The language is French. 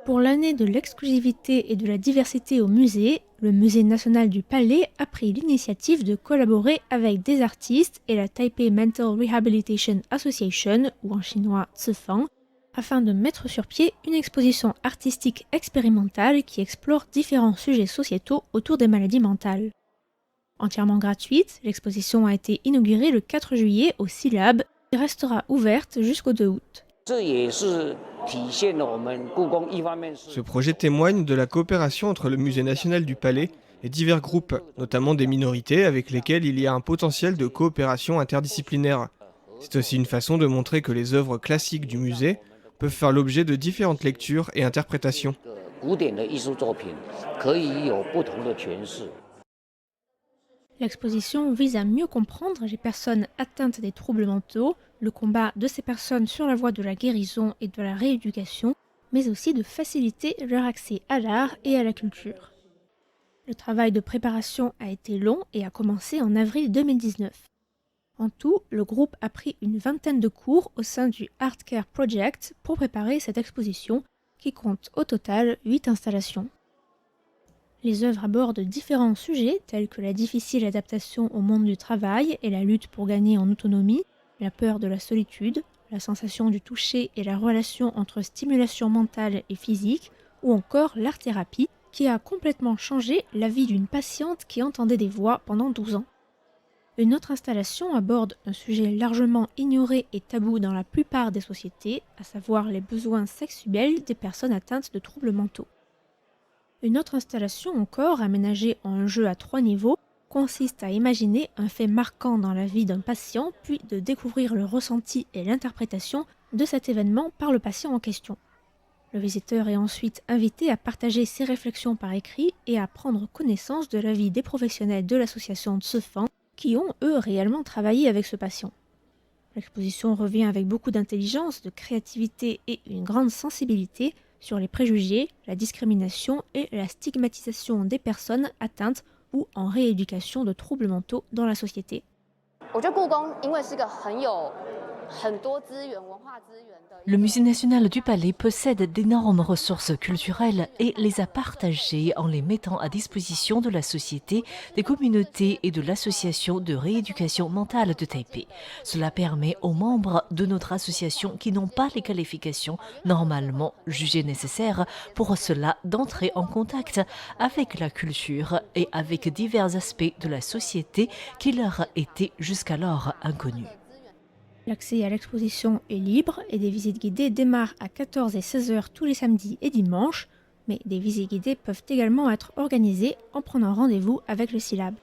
Pour l'année de l'exclusivité et de la diversité au musée, le Musée national du Palais a pris l'initiative de collaborer avec des artistes et la Taipei Mental Rehabilitation Association, ou en chinois Zifang, afin de mettre sur pied une exposition artistique expérimentale qui explore différents sujets sociétaux autour des maladies mentales. Entièrement gratuite, l'exposition a été inaugurée le 4 juillet au Silab et restera ouverte jusqu'au 2 août. Ce projet témoigne de la coopération entre le Musée national du Palais et divers groupes, notamment des minorités avec lesquelles il y a un potentiel de coopération interdisciplinaire. C'est aussi une façon de montrer que les œuvres classiques du musée peuvent faire l'objet de différentes lectures et interprétations. L'exposition vise à mieux comprendre les personnes atteintes des troubles mentaux, le combat de ces personnes sur la voie de la guérison et de la rééducation, mais aussi de faciliter leur accès à l'art et à la culture. Le travail de préparation a été long et a commencé en avril 2019. En tout, le groupe a pris une vingtaine de cours au sein du Art Care Project pour préparer cette exposition qui compte au total 8 installations. Les œuvres abordent différents sujets tels que la difficile adaptation au monde du travail et la lutte pour gagner en autonomie, la peur de la solitude, la sensation du toucher et la relation entre stimulation mentale et physique, ou encore l'art-thérapie qui a complètement changé la vie d'une patiente qui entendait des voix pendant 12 ans. Une autre installation aborde un sujet largement ignoré et tabou dans la plupart des sociétés, à savoir les besoins sexuels des personnes atteintes de troubles mentaux. Une autre installation encore, aménagée en un jeu à 3 niveaux, consiste à imaginer un fait marquant dans la vie d'un patient, puis de découvrir le ressenti et l'interprétation de cet événement par le patient en question. Le visiteur est ensuite invité à partager ses réflexions par écrit et à prendre connaissance de l'avis des professionnels de l'association Zifang qui ont, eux, réellement travaillé avec ce patient. L'exposition revient avec beaucoup d'intelligence, de créativité et une grande sensibilité sur les préjugés, la discrimination et la stigmatisation des personnes atteintes ou en rééducation de troubles mentaux dans la société. Le Musée national du Palais possède d'énormes ressources culturelles et les a partagées en les mettant à disposition de la société, des communautés et de l'association de rééducation mentale de Taipei. Cela permet aux membres de notre association qui n'ont pas les qualifications normalement jugées nécessaires pour cela d'entrer en contact avec la culture et avec divers aspects de la société qui leur étaient jusqu'alors inconnus. L'accès à l'exposition est libre et des visites guidées démarrent à 14 et 16 heures tous les samedis et dimanches, mais des visites guidées peuvent également être organisées en prenant rendez-vous avec le Silab.